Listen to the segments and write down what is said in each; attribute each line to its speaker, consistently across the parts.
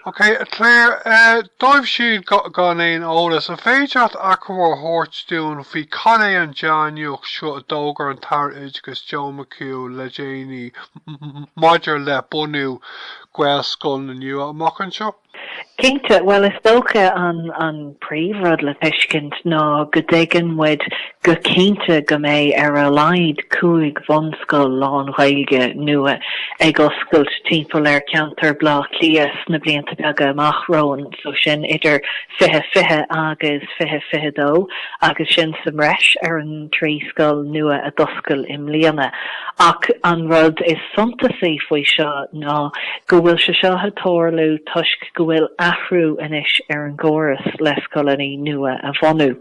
Speaker 1: Okay, Claire, dóibh siad gan éon ólas a féideart acmhar thuirtún bhí Conné an Dea-nuacht seo a dógar an tAire agus Joe McHugh le déanaí maidir le mbunú ghaelscoileanna nua amach anseo.
Speaker 2: Cínte, well is dócha an príomhrad le tuiscint ná go dtéigean muid go cínte go mé ar a laid cúig bhunscoil lán Ghaeilge nua ag oscailt timpeall ar ceantar blá clias na blianta beaga amachrón so sin idir 50 agus 52 agus sin samreis ar an tríscoil nua a doscail Scileanna ach an rud is suntasaí faoi seo ná go bhfuil se seo hatóirliú tuisc go bhfuil athrú inis ar an gcóras le scoileanna nua a bhunú.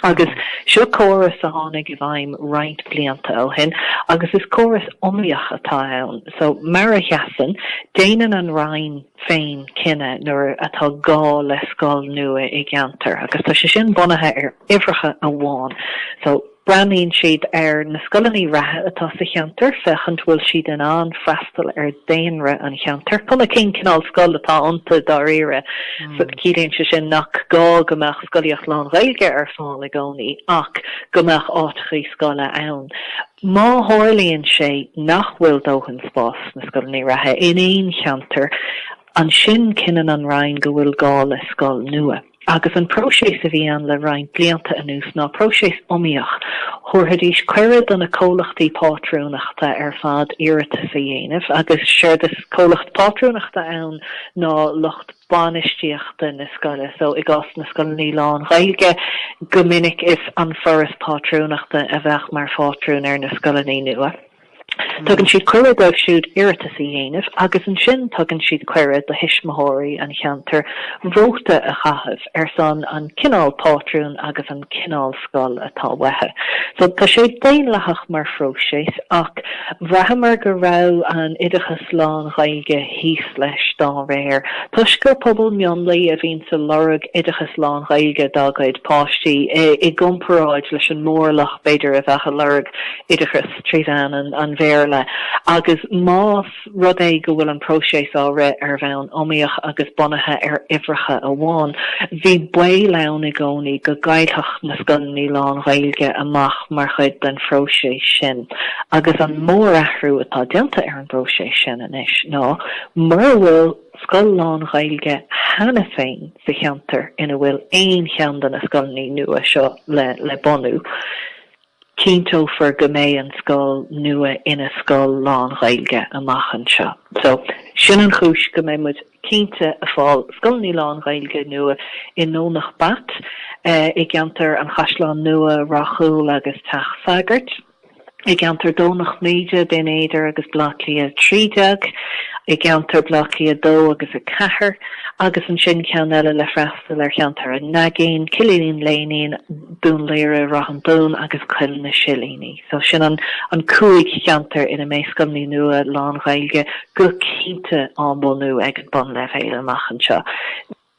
Speaker 2: Agus seo córas a tháinig I bhaim roinnt blianta ó hin, agus is córas omíoch atá ann. So mar a cheasan, déanann an rainn féin cinenne nuair atá gá le scoil nua I gceantar, agus tá sé sin bunathe ar uimhreacha a bháin. So Braníonn siad ar na scoileanna rathe atá sa cheantar fechant bhfuil siad in an freastal ar daonra an cheantar. Chuna cinn cinál scoil atá ionta tAire so cídaonn se sin nach gá go mbeadh scoileach Gaeilge ar fáil le gcónaí ach go mbeadh áitichaí scoile ann. Má tharlaíonn sé nach bhfuil dóthain spás na scoileanna rathe in éon cheantar an sin cinan an rainn go bhfuil gá le scoil nua. Agus an próséis a bhí an le rainn blianta anús ná próséis omíoch thuirthaidís cuiread an na cólachtaí Pátrúnachta ar fad iarrata sa dhéanamh agus seir is cólacht Pátrúnachta ann ná lucht banistíochta na scoile so I gás na scoilnaí lán Ghaeilge go minic is an Foras Pátrúnachta a bheith mar fátrún ar na scoilnaí nua. Tugann siad cuiread ag siúd iarrata sa dhéanamh agus an sin tugann siad cuiread le hismóirí an cheantar bhróta a chathamh ar san an cinál pátrún agus an cinál scoil atá wethe. So tá sé déanlathach mar phróisis ach bhreathmar go raibh an Oideachas lán Ghaeilge híos leis dá réir. Tuisgur pobl mionlaí a bhíonn sa lorg Oideachas lán Ghaeilge dágaid páistí I gcomparáid leis an mórlach beidir a bheith a lorg Oideachas trídan an bhéarla agus más rud é go bhfuil an próséis ára ar bheann omíoch agus bunathe ar uimhreacha a bháin. Bhí buí len I gcónaí go gcaithfeach na scoilnaí lán Ghaeilge amach mar chuid den phróséis sin. Agus an mór athrú atá déanta ar an phróséis sin inis ná mar bhfuil scoil lán Ghaeilge hena féin sa cheantar ina bhfuil aon cheandan na scoilnaí nua seo le mbunú. Cínto for go mé an scoil nua ina scoil lán Ghaeilge amach anseo. So sin an chúis go mé muid cínte a fáil scoilnaí lán Ghaeilge nua in nónach bat I gceantar an chaisleán nua rachúil agus teach sagart. I gceantar dónach méide den éidir agus blaclí a trídeag. I gceantar blaclí a dó agus a cethir agus an sin ceann eile le freastal ar cheantar a nagéin, cilíonn léinín, mbunléire rahanbún agus cuil na Scileanna. So sin an cúig cheantar ina mé scoilnaí nua lán Ghaeilge go cínte an mbunú ag an mbunleibhéal amach anseo.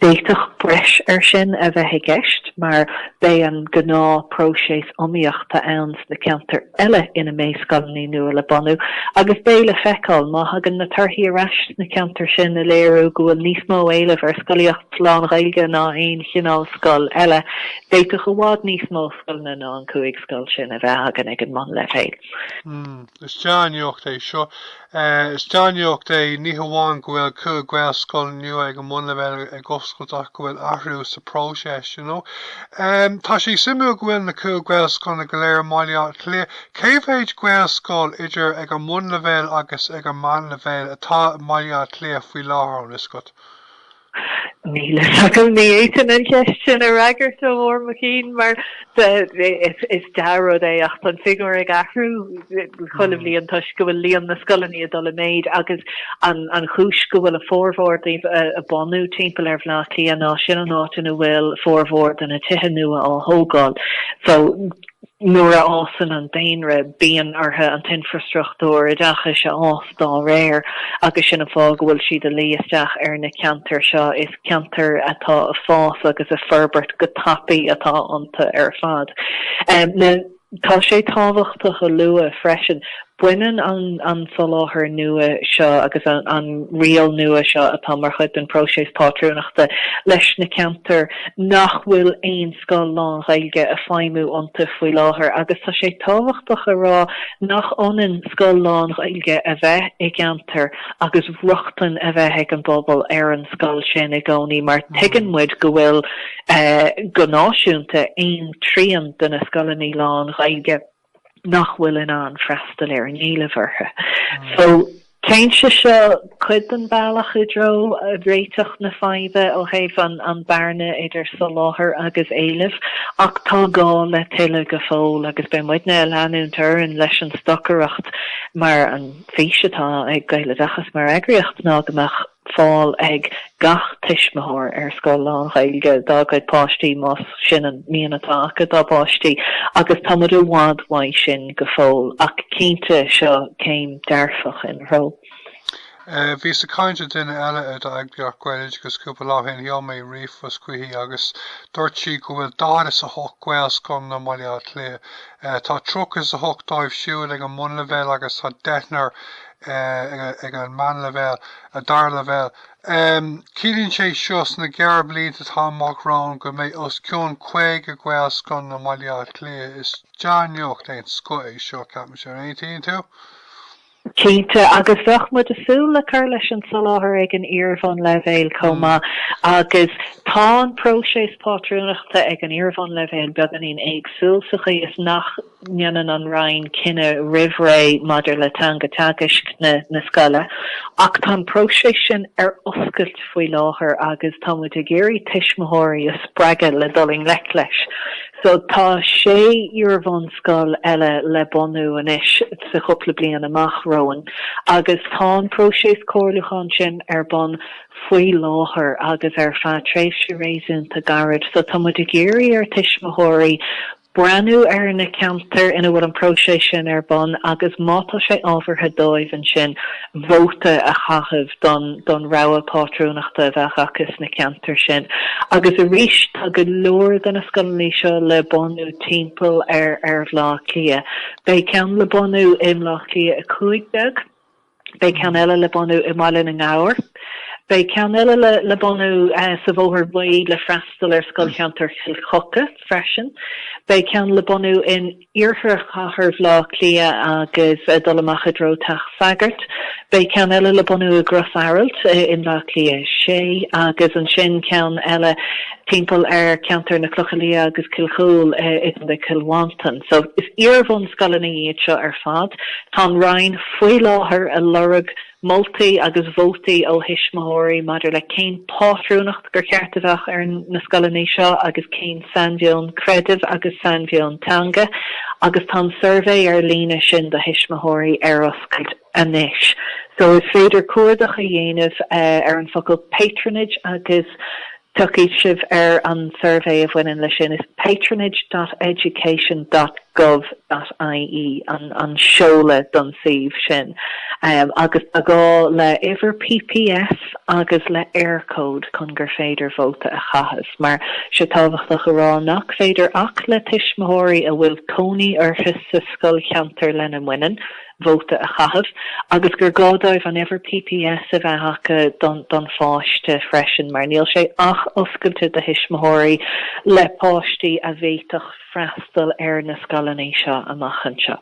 Speaker 2: Déitach breis ar sin a bheith ag gceist, mar bé an gná próséis omíochta ann na ceantar eile ina mé scoilnaí nua le mbunú, agus bé le feiceáil má hagann na tarthaí arais na ceantar sin a léirú go bhfuil níos mó éileh ar scoileacht lán Ghaeilge ná aon chinál scoil eile, déitach go bhád níos mó scoilna ná an cúig scoil sin a bheith hagann ag an mbunleibhéal.
Speaker 1: Is Dea-nuacht é seo. Is Dea-nuacht é ní hamháin go bhfuil cúig ghaelscoileanna nua ag an mbunleibhéal ag oscailt go bhfuil athrú sa próséis, you know. Tá sí simú go bhfuil na cúig ghaelscoileanna go léir maidir clé. Cé bhéid ghaelscoil idir ag an mbunleibhéal agus ag an mbunleibhéal atá maidir clé faoi láthair is got.
Speaker 2: Níle sagam ní éitin an ceistin a ragart ó mór McHugh mar is darrod é ach an figure ag athrú chuilmh líon tuis go bhfuil líon na scoilnaí a dul méid agus an chúis go bhfuil a fórmhór a bonú timpeall ar bhlaclí a ná sin an átain a bhfuil fórmhór an a tithe nua á thógáil. So nuair a ásan an daonra bíon ortha an tinfrastruchtúr Oideachas se ás dá réir agus sin fá go bhfuil siad a líosteach ar na ceantar seo is ceantar atá a fás agus a ferbert go tapaí atá ionta ar fad. Tá sé tábhachtach a lua freisin buinean an soláthar nua seo agus an rial nua seo atá mar chud an Foras Pátrúnachta leis na ceantar nach bhfuil aon scoileanna Gaeilge a feimú ionta faoi láthair agus tá sé tábhachtach a rá nach onan scoileanna Gaeilge a bheith i gceantar agus ruchtan a bheith ag an bobal ar an scoil sin i gcónaí mar tuigean muid go bhfuil go náisiúnta aon trían den na scoileanna lán Gaeilge nach bhfuil in an freastal ar an éilehhartha. So Keintse seo chud an bailach I dro a réiteach na faive ó héh an bearne idir soláthar agus éileh ach tá gá le tuile go fóil agus be muidne leanúntar an leis an stocharacht mar an féisetá ag Gaeloideachas mar agriocht ná goach fáil ag gach tiismithór ar scoileanna Gaeilge dágad páistí más sin an míonatá acha dá páistí agus tamad a bhád sin go fóil ach cinnte seo céim dearfach in ró.
Speaker 1: Bhí sa cáinte duine eile a Oideachas Gaeilge agus cúpla láithín mé riomh was cuihí agus todhchaí go bhfuil dáras a hoc ghaelscoileanna Mheáin Fómhair. Tá trochas a hoc dáibh siúil ag an mbunleibhéal agus tá deithnar ag an mbunleibhéal a darleibhéal. Cílíonn sé seos na gearr bliain atá amach rán go mbeidh os ciúin chuig a ghaelscoileanna Mheáin Fómhair is Dea-nuacht éon scoil seo ceapan sé aontaíonn tú?
Speaker 2: Cínte agus bheith mud a súla chur leis an soláthar ag an mbunleibhéal comma agus tá an Foras Pátrúnachta ag an mbunleibhéal beagán agsúlsacha is nach neanan an rainn cinenne rihré maidir le tangatagisk na scoile ach tá an Foras sin ar oscailt faoi láthair agus tá muid a géirí tiismithóirí a spreagadh le dulling leis. So tá sé bhn scoil eile le bunú inis sa chupla bliana amach roin agus tá an Foras Comhairleachán sin ar bun faoi láthair agus ar feadh tréimh sé réasúnta garad so tá muid a géirí ar tiismithóirí Branu ar na ceantar ina bhfuil an Foras sin ar bun agus mátá sé ábhartha dóibh an sin bhóta a chathamh don rogha Pátrúnachta bheith agus na ceantar sin. Agus a rís tá go leor gan na scoileanna seo le bunú timpeall ar bhlá clia. Bé ceann le bunú i mhlá clia a 15, bé ceann eile le bunú i mbaile an ngabhair. Bei ceann eile le bunú sa bhóthar buí le freastal ar scoilcheantar chocha freisin. Bei ceann le bunú in iarthar chathair bhlá clia agus dul amach a dro teach sagart. Bei ceann eile le bunú a gros airalt in bhlá clia sé agus an sin ceann eile timpeall ar ceantar na clochalia agus cilchúil in de Cilwantan. So is iarmhún scoileanna iad seo ar fad. Tá rainn faoi láthair a lorug multi agus vótaí ó hisismóirí maidir le céin pátrúnacht gur ceart a bheith ar na scoileanna seo agus céin sanbheon creidimh agus sanbheon tanga agus tá survey ar líne sin de hisismóirí ar oscailt anis. So is féidir cuardach a dhéanamh ar an focail patronage agus tucaid sibh ar an survey of bhain le sin is patronage.education.gov.ie an seola don siomh sin. Agus a gá le iver PPS agus le aircode chun gur féidir vóta a chahas. Mar se tábhachtach a rá nach féidir ach le tiismithóirí a bhfuil cónaí orthas sa scoilcheantar lena muinean vóta a chahas. Agus gur gádáibh an iver PPS a bheith hacha don fáiste freisin mar níl sé ach oscailte de hisismithóirí le páistí a bhéiteach freastal ar na scoileanna seo amachchan seo.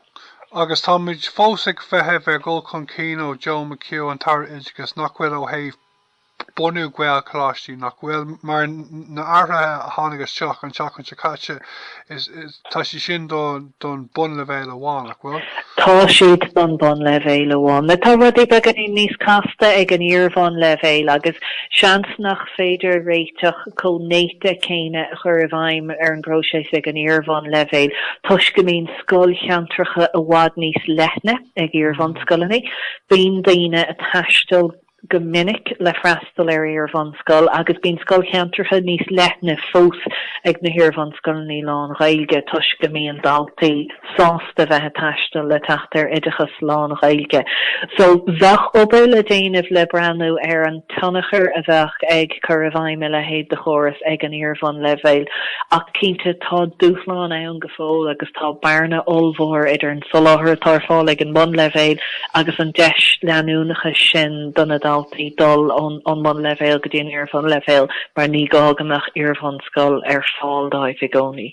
Speaker 1: Agus tá muid fósaigh feitheamh ar gcul chun cín ó Joe McHugh an tAire nach bhfuil ó héh bunú ghail choláistí nach bhfuil mar na airthe tháinig teach an se caite is tá sí sin don mbunleibhéal amháin nach bhfuil?
Speaker 2: Tá siad don mbunleibhéal amháin. Na tá rudí beagán níos casta ag an mbunleibhéal agus seans nach féidir réiteach comhnéite céine chur a bhaim ar an gróséis ag an mbunleibhéal. Tuis go mbíonn scoilcheantracha a bhád níos lethne ag mbun scoileanna. Bíonn daoine a taistil gomininic le freastal van skull agus bín skull cheantartha níos lethna fós ag na hir van skull ní lán Gaeilge tuis go míon daltaí sásta bheithe taistil le taachtar Oideachas lán Gaeilge. So bheach obair le déanamh le breanú ar an tonnachar a bheach ag chur a bhaime le héad de choras ag an hir van leibhéal ach cínte tá dúchláin ann go fóil agus tá barna olmhór idir an soláthar tar fáil ag an mbunleibhéal agus an deis leanúnachas sin donna daltaí dul an mbunleibhéal go dtíon ar mbunleibhéal mar ní gáganach ar van skull ar fáil dá bhigóní.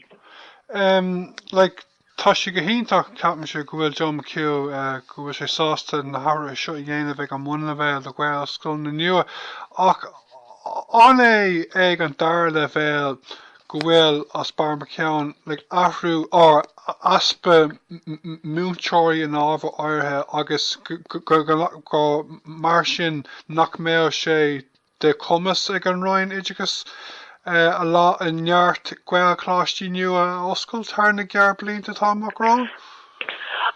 Speaker 1: Like tá sé go híntaach ceapan sé go bhfuil John McHugh go bhfuil sé sásta na hara seo dhéanamh ag an mbunleibhéal do gaelscoileanna nua ach an é ag an tAire le bhéal go bhfuil as bar McHugh like athrú or aspa múntóirí an ábhar áirithe agus go mar sin nach mbeadh sé de cumas ag an roinn Oideachas a lá an neart gaelscoileanna nua oscail tar na gear blianta tá amach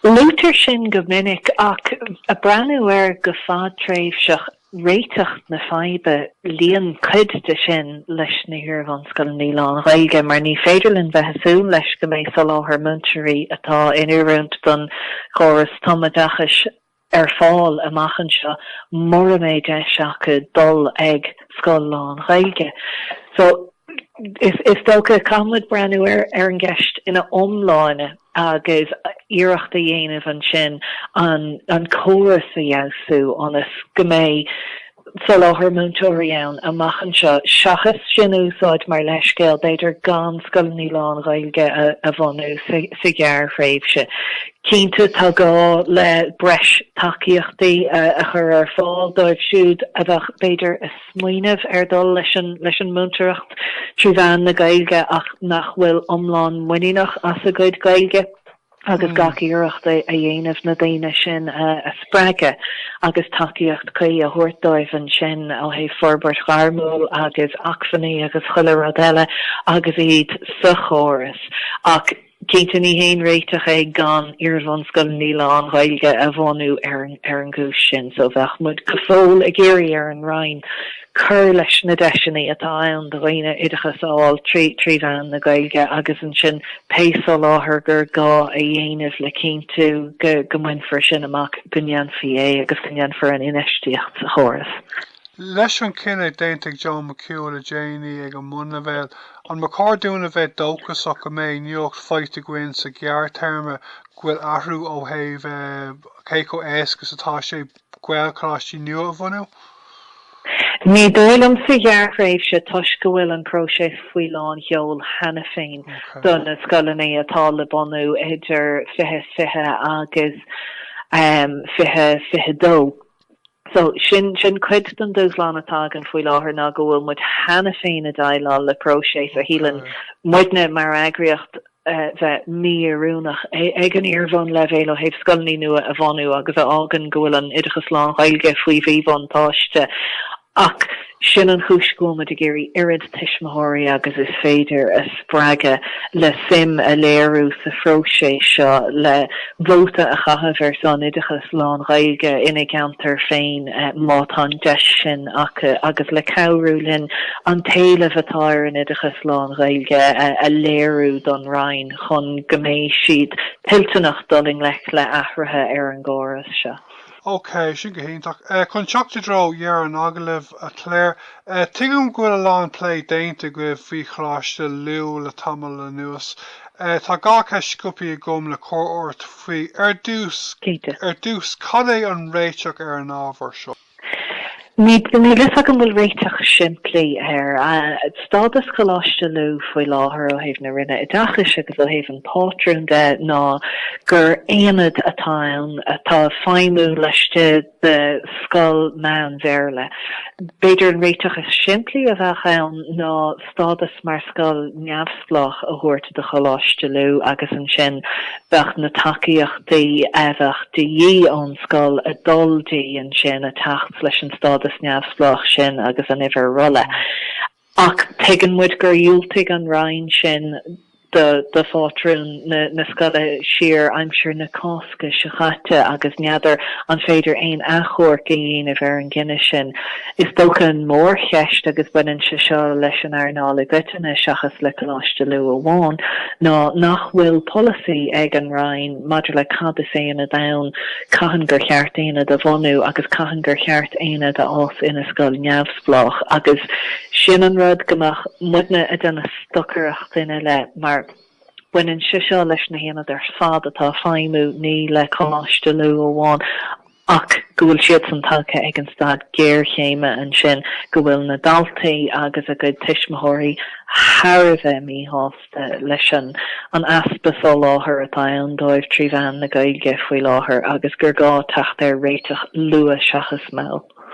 Speaker 2: Lútar sin go minic ach a breanú ar go fád tréimhseach réiteach na faibe líon cuid de sin leis na hir van skull ní lán Gaeilge mar ní féidirlinn bheithesú leis go méid soláthar muntúirí atá inúrúnt don choras Oideachas ar fáil amachchan seo mura méid acu dul ag skull lán Gaeilge. So is dócha camad breanú ar an gceist ina omláine agus iireachta dhéanamh an sin an choras a dheasú anas go méid soláthar múntóirí ann amachchan seo seachas sin úsáid mar leiscéal beidir gan skull ní lán Gaeilge a bhanú sa ghearr fréimhse. Cínta tá gá le breis tacaíochtaí a chur ar fáil dóibh siúd a bheith beidir a smaoinemh ar dul leis an múntóireacht tríbhean na Gaeilge ach nach bhfuil omláin muinínach as a gcuid Gaeilge agus gacaíochta a dhéanamh na daine sin a spreige agus tacaíocht chuí a thuirtáibh an sin ó hé forbert garmúil agus achfaní agus chuile rodile agus iad sa choras ach cínta ní héin réiteach ag gan ar van skull ní lán Gaeilge a bhanú ar an gúis sin so bheith mud go fóil a géirí ar an rainn chur leis na deisinaí atá ann do bhaine Oideachas áil tríbhean na Gaeilge agus an sin péasá láthair gur gá a dhéanamh le cíntu go mhainfar sin amach gunnean faoi agus gunnean for an inistíocht sa choras.
Speaker 1: Leis an cinenne déantaigh John McHugh le Janie ag an mbunleibhéal an macardúna bheith dóchas ach go méid níocht feite gin sa gearrtherme ghfuil athrú ó thaobh céico éasca atá sé gaelscoileanna nua a bhanú.
Speaker 2: Ní dóilm sa ghearr fréimhse tuis go bhfuil an próisis faoi lán heol hena féin don na scoileanna atá le bunú idir 20 agus 22. So sin cuid don dúsláán atá an faoi láthair ná go bhfuil mud hena féin a dailá le próisis a hílann muidne mar agriocht bheith míarúnach ag an iarmhán leibhéal ó thaobh scoilní nua a bhanú agus a ágan go bhfuil an Oideachas lán Gaeilge faoi bhíomhán táiste ach sin an chúiscúma de géirí irid tuismothirí agus is féidir a spreige le sim a léirú sa phróisis seo le bhóta a chathamh ar san Oideachas lán Gaeilge ina ceantar féin mátán deis sin agus le cabhrúlinn an taobh atá ar an Oideachas lán Gaeilge a léirú don rainn chun go méid siad tiltúnach doling le athruithe ar an gáras seo.
Speaker 1: Ok, sin go híntaach. Chun teachta dro dhearann agaibh a Clare, tuigim gúil a lán play déanta go bhí chláiste liú le tamil le nuas. Tá gacha scopi a gom le cóirt faoi ar dús cad é an réiteach ar an ábhar seo.
Speaker 2: Ní lis an bhfuil réiteach siimplí ar stádas choláiste lú faoi láthair ó thaobh na rinne Oideachas agus ó thaobh an pátrún de ná gur éanad atá feimú leiste de scoil Mheáin Fómhair. Beidir an réiteach is siimplí a bheith ann ná stádas mar scoil neamhsplach a thuirta de choláiste lú agus an sin bheith na tacaíochtaí a bheith de dhí ón scoil a duldaí an sin a tacht leis an stádas neamhsplach sin agus an ifir rulle. Ach tegan muid gur dúiltaigh an rainn sin de fátrún na scoile siar I'm sure na cosca sichate agus neadar an féidir ein achor dhéanamh ar an gine sin is dócha mór cheist agus buinn se seo leis an airnála gutine seachas le coláiste lu amháin ná nach bhfuil policy ag an rain maidir le cad is éana dain caitheann gur cheart éana de bhunú agus caitheann gur cheart éana de os ina scoil neamhsplách agus sin an rud gomach mudna a denna stocarach duine le mar buinn se seo leis na héana ar fad atá feimú ní le coláiste lu amháin ach go bhfuil siad san talcha ag an stad géirchéime an sin go bhfuil na daltaí agus a go tuismothirí Harbheith mí hásta leis an aspas ó láthair atá an dóibh trí bhean na Gaeilge faoi láthair agus gur gá tacht ar réiteach lua seachas mé.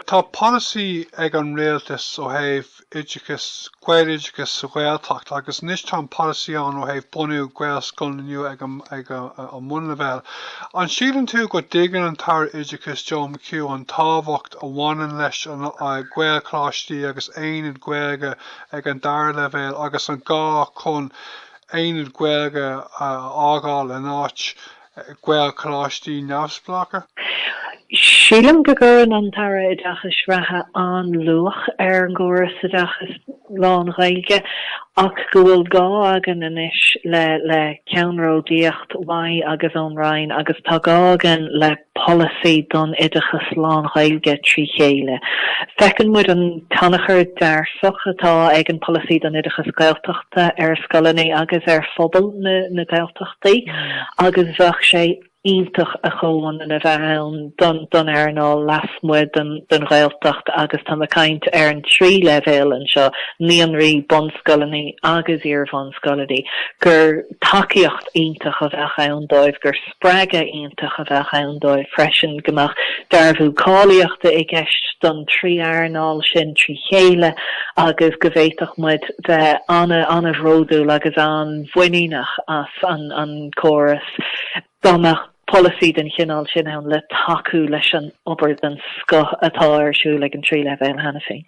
Speaker 1: Tá policy ag an réaltas ó thaobh Ghaeloideachas Gaeltachta agus níos tá policy an ó thaobh bunú gaelscoileanna ag an mbunleibhéal. An sílan tú go dtéigeann an tAire Oideachas Joe McHugh an tábhacht a bhaineann leis an gaelscoileanna agus aonad gaeilge ag an tAire leibhéal agus an gá chun aonad gaeilge ágáil in áit gaelscoileanna neamhspleácha.
Speaker 2: Sílim go gcuireann an tAire Oideachas ratha an luach ar an gcóras Oideachas lán Gaeilge ach go bhfuil gá agan inis le ceannróidíocht mhaith agus ón rain agus tá gá agan le policy don Oideachas lán Gaeilge trí chéile. Fecinn muid an tanachar dearfach atá ag an policy don Oideachas Gaeltachta ar scoileanna agus ar phobal na Gaeltachtaí agus bheadh sé ítach a chomhain in a bheann don airnáil lasmuid don Gaeltacht agus tá caint ar an trí leibhéal an seo níonraí bonscoileanna agus iarmhanscoileanna gur takeíocht ítach a bheith ann dóibh gur spreige ítach a bheith ann dóibh freisin gomach darbhú cáilíochta i gceist don trí airnáil sin trí chéile agus go bhféadach muid bheith anna ródúil agus an bhuineach as an chóras dámach policy den chinál sin an le taú leis an obair den sco atá arsú le an trí leibhéal hena féin.